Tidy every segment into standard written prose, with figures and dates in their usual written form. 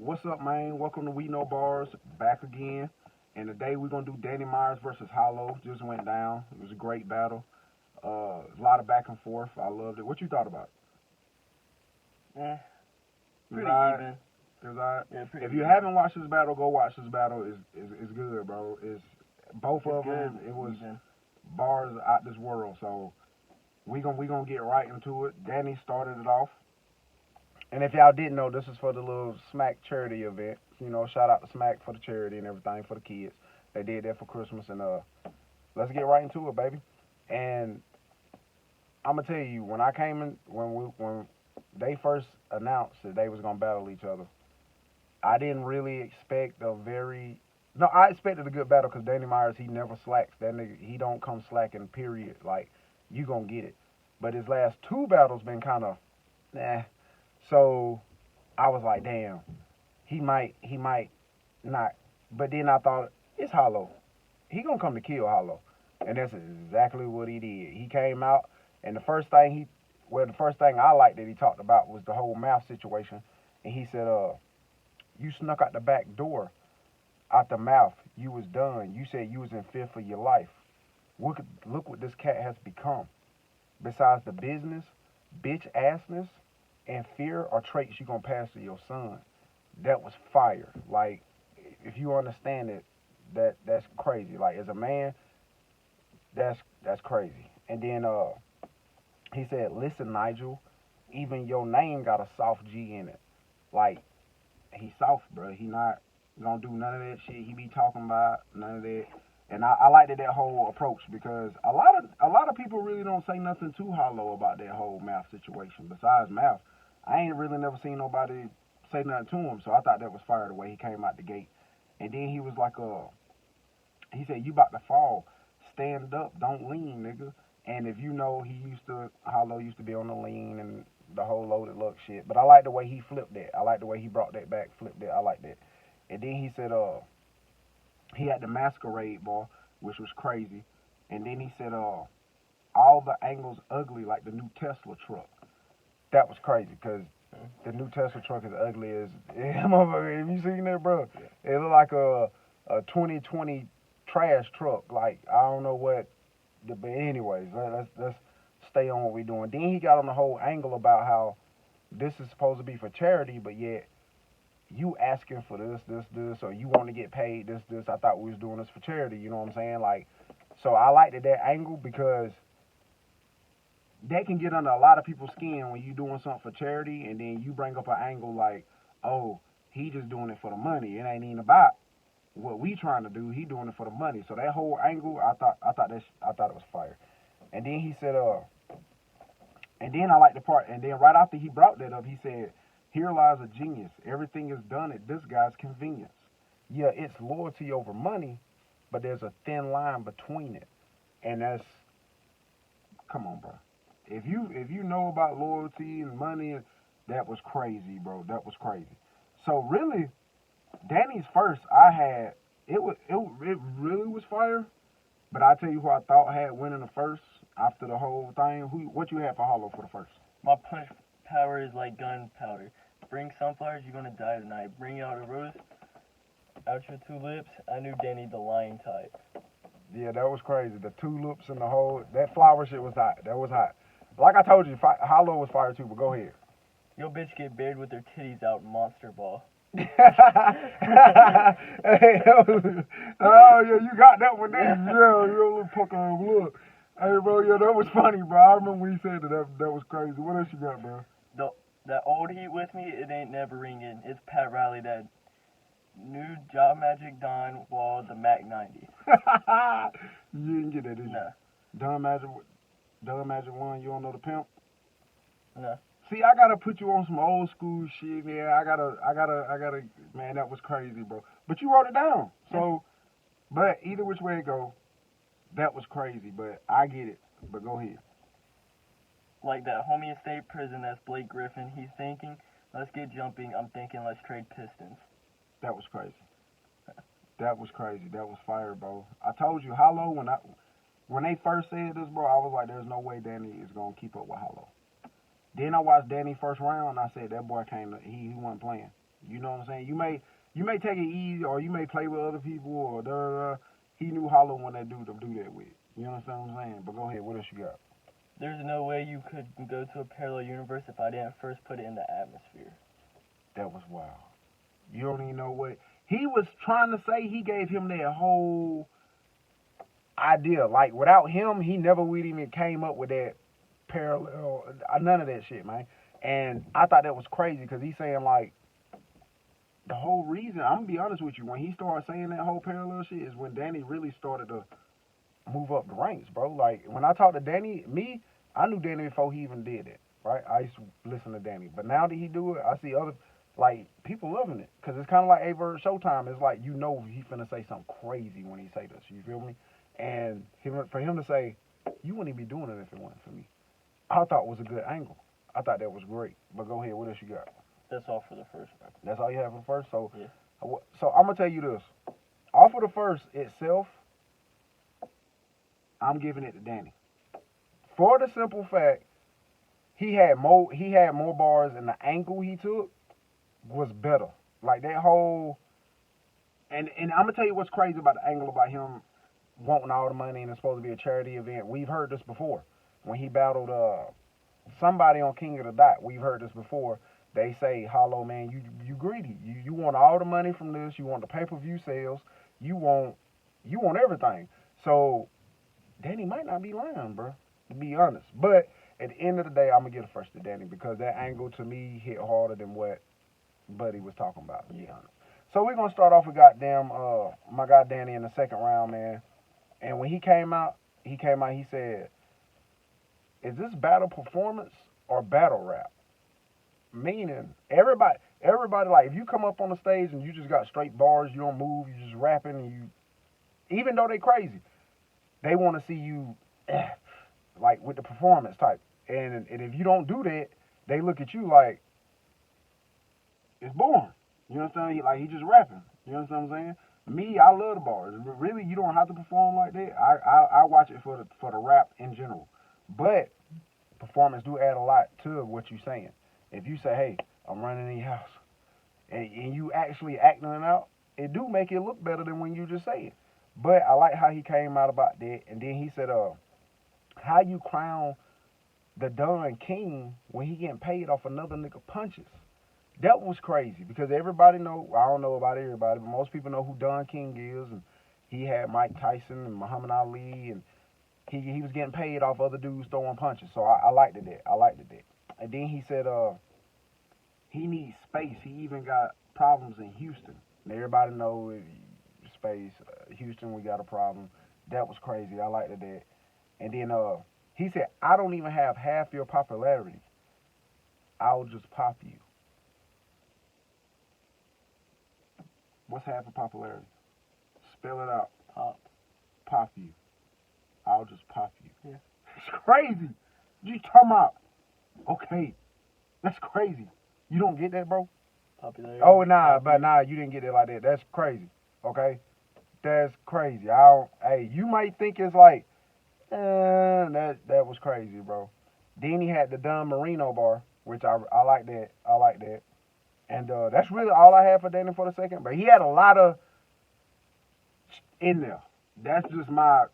What's up, man? Welcome to We Know Bars, back again. And today we're gonna do Danny Myers versus Hollow. Just went down. It was a great battle. A lot of back and forth. I loved it. What you thought about Eh, it? It was pretty alright. even. It was alright. Yeah, pretty If you even. haven't watched this battle, go watch this battle. It's good, bro. It's both It's of good. them. It was Even. bars out this world. So we gonna get right into it. Danny started it off. And if y'all didn't know, this is for the little Smack charity event. You know, shout out to Smack for the charity and everything for the kids. They did that for Christmas, and let's get right into it, baby. And I'm gonna tell you, when I came in, when they first announced that they was gonna battle each other, I didn't really expect a very no. I expected a good battle because Danny Myers, he never slacks. That nigga, he don't come slacking. Period. Like, you gonna get it. But his last two battles been kind of nah. So I was like, damn, he might not. But then I thought, it's Hollow. He gonna come to kill Hollow, and that's exactly what he did. He came out, and the first thing I liked that he talked about was the whole mouth situation, and he said, you snuck out the back door, out the mouth. You was done. You said you was in fear for your life. Look what this cat has become. Besides the business, bitch assness, and fear are traits you gonna pass to your son. That was fire. Like, if you understand it, that's crazy. Like, as a man, that's crazy. And then he said, listen, Nigel, even your name got a soft G in it. Like, he soft, bro. He not gonna do none of that shit he be talking about, none of that. And I liked that whole approach because a lot of people really don't say nothing too hollow about that whole mouth situation. Besides mouth, I ain't really never seen nobody say nothing to him. So I thought that was fire the way he came out the gate. And then he was like, he said, you about to fall. Stand up, don't lean, nigga. And if you know, Hollow used to be on the lean and the whole loaded luck shit. But I like the way he flipped that. I like the way he brought that back, flipped that. I like that. And then he said, he had the masquerade ball, which was crazy. And then he said, all the angles ugly like the new Tesla truck. That was crazy because the new Tesla truck is ugly as motherfucker. Have you seen that, bro? Yeah. It looked like a 2020 trash truck. Like, I don't know what. But anyways, let's stay on what we're doing. Then he got on the whole angle about how this is supposed to be for charity, but yet you asking for this, or you want to get paid this. I thought we was doing this for charity. You know what I'm saying? Like, so I liked that angle because that can get under a lot of people's skin when you doing something for charity, and then you bring up an angle like, oh, he just doing it for the money. It ain't even about what we trying to do. He doing it for the money. So that whole angle, I thought it was fire. And then he said, and then I like the part, and then right after he brought that up, he said, here lies a genius. Everything is done at this guy's convenience. Yeah, it's loyalty over money, but there's a thin line between it. And that's, come on, bro. If you know about loyalty and money, that was crazy, bro. That was crazy. So really, Danny's first, it really was fire. But I tell you who I thought had winning the first after the whole thing. What you had for Hollow for the first? My punch power is like gunpowder. Bring sunflowers, you're gonna die tonight. Bring out a rose, out your two lips. I knew Danny the lion type. Yeah, that was crazy. The tulips and the whole that flower shit was hot. That was hot. Like I told you, Hollow was fire too. But go ahead. Your bitch get buried with her titties out in Monster Ball. Hey, oh yeah, you got that one there. Yeah, your little pucker look. Hey, bro, yeah, that was funny, bro. I remember when you said that. That was crazy. What else you got, bro? That old heat with me, it ain't never ringing. It's Pat Riley, that new Job Magic Don Wall, the Mac 90. You didn't get that, did you? Nah, Don Magic 1, you don't know the pimp? nah. See, I gotta put you on some old school shit, man. I gotta, man, that was crazy, bro. But you wrote it down. So, but either which way it go, that was crazy, but I get it. But go ahead. Like that homie in state prison, that's Blake Griffin. He's thinking, let's get jumping. I'm thinking, let's trade Pistons. That was crazy. That was crazy. That was fire, bro. I told you, Hollow, when they first said this, bro, I was like, there's no way Danny is gonna keep up with Hollow. Then I watched Danny first round, and I said, that boy he wasn't playing. You know what I'm saying? You may take it easy, or you may play with other people, or da da da. He knew Hollow when that dude to do that with. You understand what I'm saying? But go ahead, what else you got? There's no way you could go to a parallel universe if I didn't first put it in the atmosphere. That was wild. You don't even know what he was trying to say. He gave him that whole idea. Like without him, he never would even came up with that parallel. None of that shit, man. And I thought that was crazy because he's saying like the whole reason. I'm gonna be honest with you. When he started saying that whole parallel shit is when Danny really started to move up the ranks, bro. Like when I talked to Danny, I knew Danny before he even did it, right? I used to listen to Danny, but now that he do it, I see other like people loving it because it's kind of like Aver Showtime. It's like you know he finna say something crazy when he say this. You feel me? And for him to say, you wouldn't even be doing it if it wasn't for me. I thought was a good angle. I thought that was great. But go ahead, what else you got? That's all for the first one. That's all you have for the first. So, Yeah. so I'm gonna tell you this. Off of the first itself, I'm giving it to Danny. For the simple fact, he had more bars, and the angle he took was better. Like that whole, and I'm gonna tell you what's crazy about the angle about him wanting all the money and it's supposed to be a charity event. We've heard this before when he battled somebody on King of the Dot. We've heard this before. They say, Hollow, man, you greedy. You want all the money from this. You want the pay-per-view sales. You want everything. So Danny might not be lying, bro, to be honest. But at the end of the day, I'm gonna give it first to Danny because that angle to me hit harder than what Buddy was talking about, to be honest. So we're gonna start off with my guy Danny in the second round, man. And when he came out, he said, is this battle performance or battle rap? Meaning, everybody, like, if you come up on the stage and you just got straight bars, you don't move, you just rapping, and even though they crazy, they want to see you, like, with the performance type. And if you don't do that, they look at you like, it's boring. You understand? He just rapping. You understand what I'm saying? Me, I love the bars. Really, you don't have to perform like that. I watch it for the rap in general. But performance do add a lot to what you're saying. If you say, hey, I'm running in your house, and you actually acting it out, it do make it look better than when you just say it. But I like how he came out about that. And then he said, how you crown the Don King when he getting paid off another nigga punches? That was crazy because everybody know, I don't know about everybody, but most people know who Don King is. And he had Mike Tyson and Muhammad Ali, and he was getting paid off other dudes throwing punches. So I liked it that. And then he said he needs space. He even got problems in Houston. And everybody know space. Houston, we got a problem. That was crazy. I liked it that. And then he said, I don't even have half your popularity. I'll just pop you. What's half of popularity? Spell it out. Pop you. I'll just pop you. Yeah. It's crazy. You talking about? Okay. That's crazy. You don't get that, bro? Popularity. Oh, nah, you didn't get it like that. That's crazy. Okay? That's crazy. Hey, you might think it's like, that was crazy, bro. Then he had the Don Marino bar, which I like that. I like that. And that's really all I had for Danny for the second. But he had a lot of in there. That's just my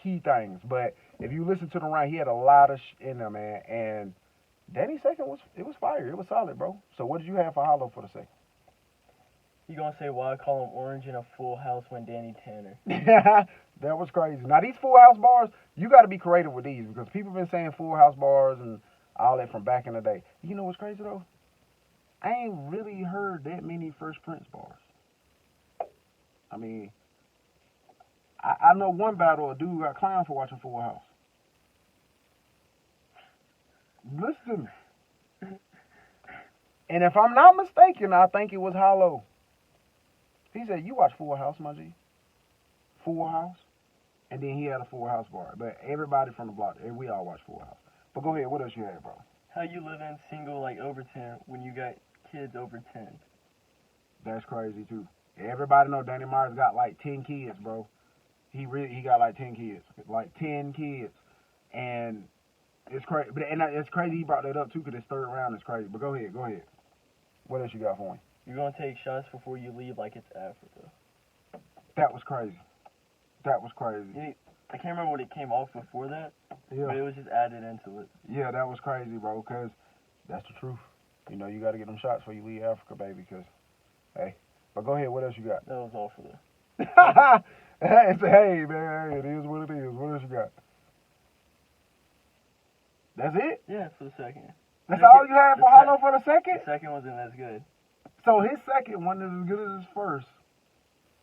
key things. But if you listen to the round, he had a lot of in there, man. And Danny's second was fire. It was solid, bro. So what did you have for Hollow for the second? You gonna say why I call him Orange in a Full House when Danny Tanner? That was crazy. Now these Full House bars, you got to be creative with these because people been saying Full House bars and all that from back in the day. You know what's crazy though? I ain't really heard that many Fresh Prince bars. I mean, I know one battle a dude got clowned for watching Full House. Listen to me. And if I'm not mistaken, I think it was Hollow. He said, you watch Full House, my G? Full House? And then he had a Full House bar. But everybody from the block, we all watch Full House. But go ahead, what else you had, bro? How you living single like over 10 when you got kids over 10? That's crazy, too. Everybody know Danny Myers got like 10 kids, bro. He got like 10 kids. Like 10 kids. And it's crazy. And it's crazy he brought that up, too, because his third round is crazy. But go ahead. What else you got for me? You're gonna take shots before you leave like it's Africa. That was crazy. That was crazy. I can't remember what it came off before that, but Yeah. it was just added into it. Yeah, that was crazy, bro, because that's the truth. You know, you got to get them shots before you leave Africa, baby, because, hey. But go ahead, what else you got? That was all for the. Hey, man, it is what it is. What else you got? That's it? Yeah, for the second. That's Second- all you had for the Hollow for the second? The second wasn't as good. So his second wasn't as good as his first.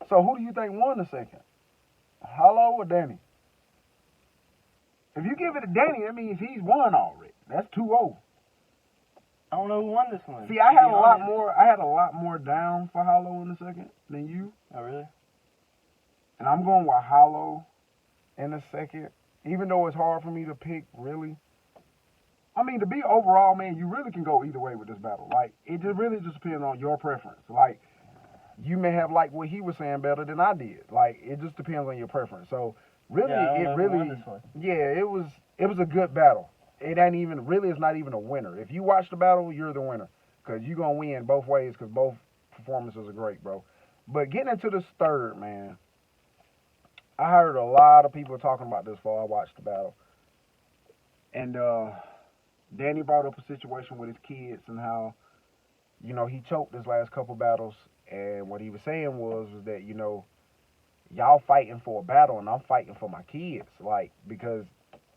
So who do you think won the second? Hollow or Danny? If you give it to Danny, that means he's won already. That's 2-0. I don't know who won this one. See, I to had be a lot honest. more. I had a lot more down for Hollow in the second than you, Oh really? and I'm going with Hollow in the second. Even though it's hard for me to pick, really. I mean, to be overall, man, you really can go either way with this battle. Like, it just really just depends on your preference. Like, you may have liked what he was saying better than I did. Like, it just depends on your preference. So, really, Yeah, I don't it know who really, won this one. yeah, it was a good battle. It ain't even really. It's not even a winner. If you watch the battle, you're the winner because you're gonna win both ways because both performances are great, bro. But getting into this third, man, I heard a lot of people talking about this before I watched the battle, and Danny brought up a situation with his kids and how, you know, he choked his last couple battles, and what he was saying was that, you know, y'all fighting for a battle and I'm fighting for my kids, like, because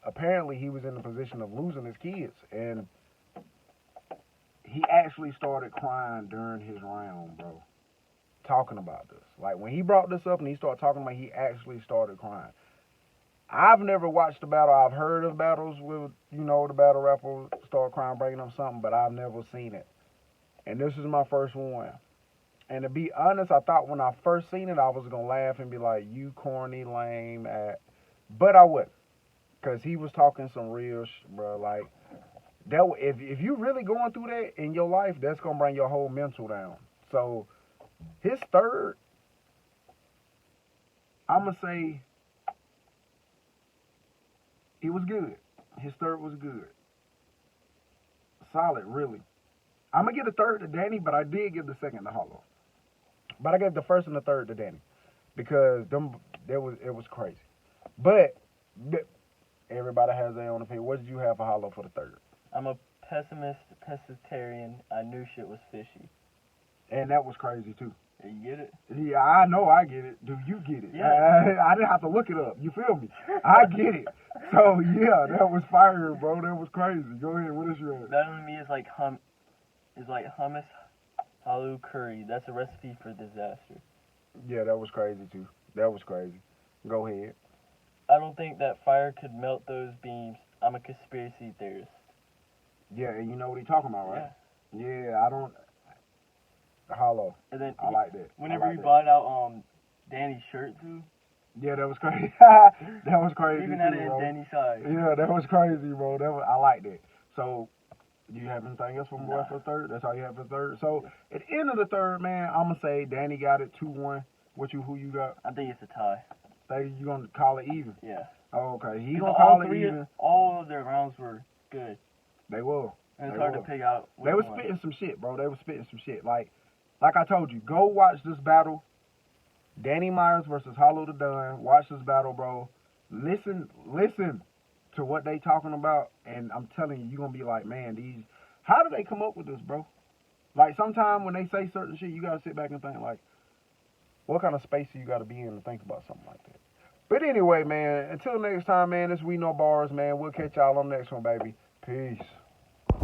apparently he was in the position of losing his kids, and he actually started crying during his round, bro, talking about this. Like, when he brought this up and he started talking about it, he actually started crying. I've never watched the battle. I've heard of battles with, you know, the battle rapper start crying, breaking up something, but I've never seen it. And this is my first one. And to be honest, I thought when I first seen it, I was going to laugh and be like, you corny, lame, but I wouldn't. Because he was talking some real bro. Like, that. If you really going through that in your life, that's going to bring your whole mental down. So, his third, I'm going to say, it was good. His third was good. Solid, really. I'm going to give the third to Danny, but I did give the second to Hollow. But I gave the first and the third to Danny. Because it was crazy. But everybody has their own opinion. What did you have for Hollow for the third? I'm a pescatarian. I knew shit was fishy. And that was crazy, too. Yeah, you get it? Yeah, I know I get it. Do you get it? Yeah. I didn't have to look it up. You feel me? I get it. So, yeah, that was fire, bro. That was crazy. Go ahead. What is your... That to me is like hummus aloo curry. That's a recipe for disaster. Yeah, that was crazy, too. That was crazy. Go ahead. I don't think that fire could melt those beams. I'm a conspiracy theorist. Yeah, and you know what he's talking about, right? Yeah. Yeah, I don't... Hollow. And then I like that. whenever I like he that. bought out Danny's shirt too, Yeah, that was crazy. That was crazy. even had too, it in bro. Danny's size. Yeah, that was crazy, bro. I like that. So, do you have anything else for my boy Nah. for the third? That's all you have for the third? So, at the end of the third, man, I'm going to say Danny got it 2-1. Who you got? I think it's a tie. Think you going to call it even? Yeah. Oh, okay. He 'Cause going to call it three, even. all of their rounds were good. They will. And it's They hard were. to pick out. They was which one. spitting some shit, bro. They was spitting some shit. Like I told you, go watch this battle. Danny Myers versus Hollow the Dunn. Watch this battle, bro. Listen to what they talking about, and I'm telling you, you're gonna be like, man, how do they come up with this, bro? Like, sometimes when they say certain shit, you gotta sit back and think, like, what kind of space do you gotta be in to think about something like that? But anyway, man, until next time, man, this We Know Bars, man. We'll catch y'all on the next one, baby. Peace.